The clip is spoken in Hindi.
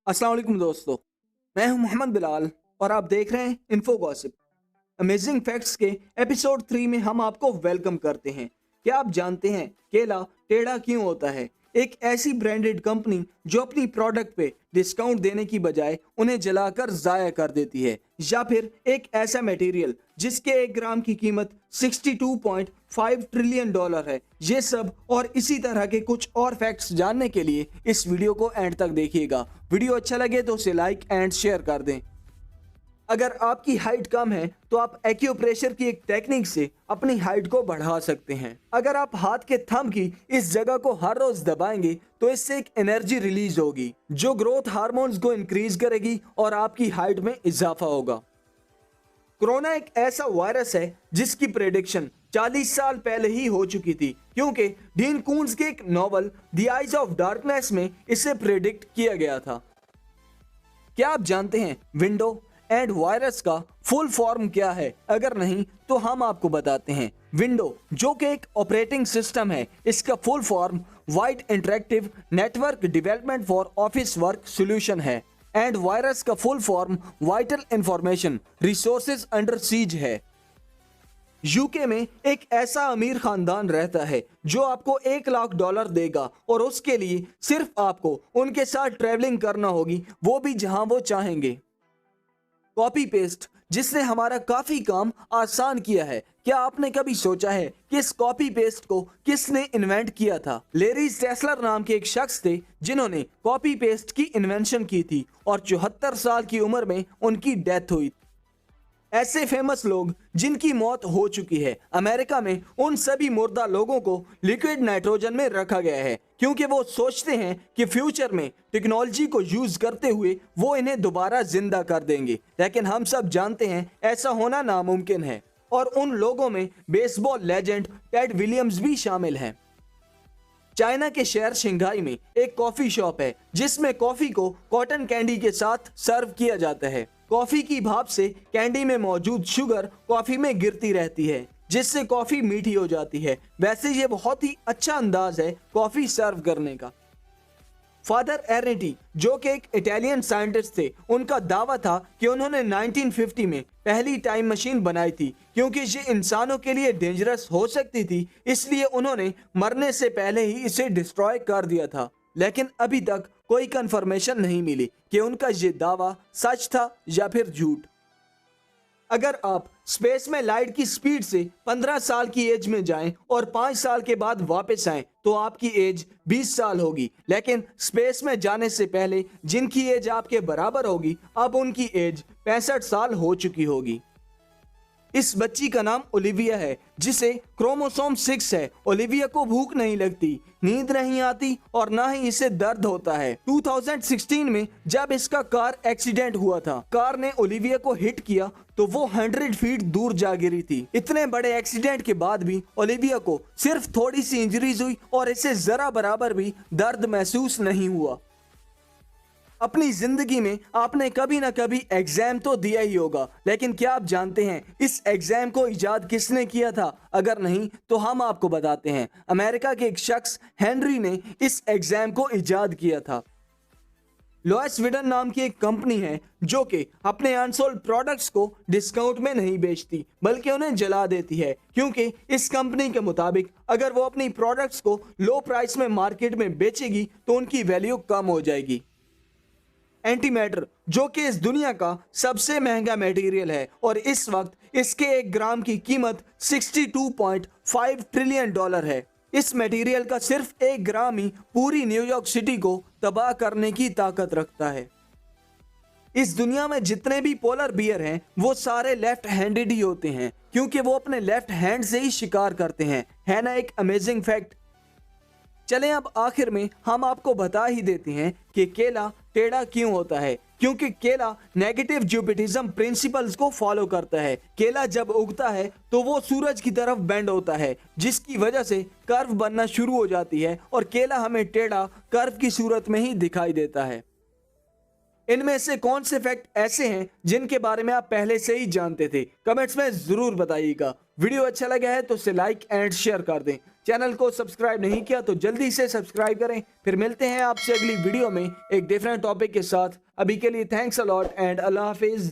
अस्सलाम वालेकुम दोस्तों। मैं हूं मोहम्मद बिलाल और आप देख रहे हैं इन्फो गॉसिप। अमेजिंग फैक्ट्स के एपिसोड 3 में हम आपको वेलकम करते हैं। क्या आप जानते हैं केला टेढ़ा क्यों होता है? एक ऐसी ब्रांडेड कंपनी जो अपनी प्रोडक्ट पे डिस्काउंट देने की बजाय उन्हें जलाकर जाया कर देती है, या फिर एक ऐसा मटेरियल जिसके 1 ग्राम की कीमत 62.5 ट्रिलियन डॉलर है। ये सब और इसी तरह के कुछ और फैक्ट्स जानने के लिए इस वीडियो को एंड तक देखिएगा। वीडियो अच्छा लगे तो उसे लाइक एंड शेयर कर दें। अगर आपकी हाइट कम है तो आप एक्यूप्रेशर की एक टेक्निक से अपनी हाइट को बढ़ा सकते हैं। अगर आप हाथ के थंब की इस जगह को हर रोज दबाएंगे तो इससे एक एनर्जी रिलीज होगी जो ग्रोथ हार्मोन्स को इंक्रीज करेगी और आपकी हाइट में इजाफा होगा। कोरोना एक ऐसा वायरस है जिसकी प्रेडिक्शन 40 साल पहले ही हो चुकी थी, क्योंकि डीन कून्स के एक novel the eyes of darkness में इसे प्रेडिक्ट किया गया था। क्या आप जानते हैं विंडो एंड वायरस का फुल फॉर्म क्या है? अगर नहीं तो हम आपको बताते हैं। विंडो जो कि एक ऑपरेटिंग सिस्टम है, इसका full form wide interactive network development for office work solution है। एंड वायरस का full form vital information resources under seize है। यूके में एक ऐसा अमीर खानदान रहता है जो आपको $1 लाख देगा और उसके लिए सिर्फ आपको उनके साथ ट्रेवलिंग करना होगी, वो भी जहां वो चाहेंगे। कॉपी पेस्ट जिसने हमारा काफी काम आसान किया है। क्या आपने कभी सोचा है कि इस कॉपी पेस्ट को किसने इन्वेंट किया था? लेरी टेस्लर नाम के एक शख्स थे जिन्होंने कॉपी पेस्ट की इन्वेंशन की थी और 74 साल की उम्र में उनकी डेथ हुई। ऐसे फेमस लोग जिनकी मौत हो चुकी है, अमेरिका में उन सभी मुर्दा लोगों को लिक्विड नाइट्रोजन में रखा गया है क्योंकि वो सोचते हैं कि फ्यूचर में टेक्नोलॉजी को यूज करते हुए वो इन्हें दोबारा जिंदा कर देंगे, लेकिन हम सब जानते हैं ऐसा होना नामुमकिन है। और उन लोगों में बेसबॉल लेजेंड टेड विलियम्स भी शामिल हैं। चाइना के शहर शंघाई में एक कॉफी शॉप है जिसमें कॉफी को कॉटन कैंडी के साथ सर्व किया जाता है। कॉफी की भाप से कैंडी में मौजूद शुगर कॉफी में गिरती रहती है जिससे कॉफी मीठी हो जाती है। वैसे ये बहुत ही अच्छा अंदाज है कॉफी सर्व करने का। फादर एर्नेटी जो कि एक इटालियन साइंटिस्ट थे, उनका दावा था कि उन्होंने 1950 में पहली टाइम मशीन बनाई थी क्योंकि ये इंसानों के लिए डेंजरस हो सकती थी, इसलिए उन्होंने मरने से पहले ही इसे डिस्ट्रॉय कर दिया था। लेकिन अभी तक कोई कंफर्मेशन नहीं मिली कि उनका ये दावा सच था या फिर झूठ। अगर आप स्पेस में लाइट की स्पीड से 15 साल की एज में जाएं और 5 साल के बाद वापस आएं तो आपकी एज 20 साल होगी, लेकिन स्पेस में जाने से पहले जिनकी एज आपके बराबर होगी अब उनकी एज 65 साल हो चुकी होगी। इस बच्ची का नाम ओलिविया है जिसे क्रोमोसोम 6 है। ओलिविया को भूख नहीं लगती, नींद नहीं आती और ना ही इसे दर्द होता है। 2016 में जब इसका कार एक्सीडेंट हुआ था, कार ने ओलिविया को हिट किया तो वो 100 फीट दूर जा गिरी थी। इतने बड़े एक्सीडेंट के बाद भी ओलिविया को सिर्फ थोड़ी सी इंजरीज हुई और इसे जरा बराबर भी दर्द महसूस नहीं हुआ। अपनी जिंदगी में आपने कभी ना कभी एग्जाम तो दिया ही होगा, लेकिन क्या आप जानते हैं इस एग्जाम को इजाद किसने किया था? अगर नहीं तो हम आपको बताते हैं। अमेरिका के एक शख्स हेनरी ने इस एग्जाम को इजाद किया था। लॉयस विडन नाम की एक कंपनी है जो कि अपने अनसोल्ड प्रोडक्ट्स को डिस्काउंट में नहीं बेचती बल्कि उन्हें जला देती है, क्योंकि इस कंपनी के मुताबिक अगर वो अपनी प्रोडक्ट्स को लो प्राइस में मार्केट में बेचेगी तो उनकी वैल्यू कम हो जाएगी। एंटी मैटर जो कि इस दुनिया का सबसे महंगा मटेरियल है और इस वक्त इसके 1 ग्राम की कीमत 62.5 ट्रिलियन डॉलर है। इस मटेरियल का सिर्फ 1 ग्राम ही पूरी न्यूयॉर्क सिटी को तबाह करने की ताकत रखता है। इस दुनिया में जितने भी पोलर बियर हैं वो सारे लेफ्ट हैंडेड ही होते हैं क्योंकि वो अपने लेफ्ट हैंड से ही शिकार करते हैं। है ना एक अमेजिंग फैक्ट? चलें अब आखिर में हम आपको बता ही देते हैं कि केला टेढ़ा क्यों होता है। क्योंकि केला नेगेटिव ज्यूपिटिज्म प्रिंसिपल्स को फॉलो करता है। केला जब उगता है तो वो सूरज की तरफ बेंड होता है जिसकी वजह से कर्व बनना शुरू हो जाती है और केला हमें टेढ़ा कर्व की सूरत में ही दिखाई देता है। इनमें से कौन से फैक्ट ऐसे हैं जिनके बारे में आप पहले से ही जानते थे? कमेंट्स में जरूर बताइएगा। वीडियो अच्छा लगा है तो उसे लाइक एंड शेयर कर दें। चैनल को सब्सक्राइब नहीं किया तो जल्दी से सब्सक्राइब करें। फिर मिलते हैं आपसे अगली वीडियो में एक डिफरेंट टॉपिक के साथ। अभी के लिए thanks a lot and Allah Hafiz.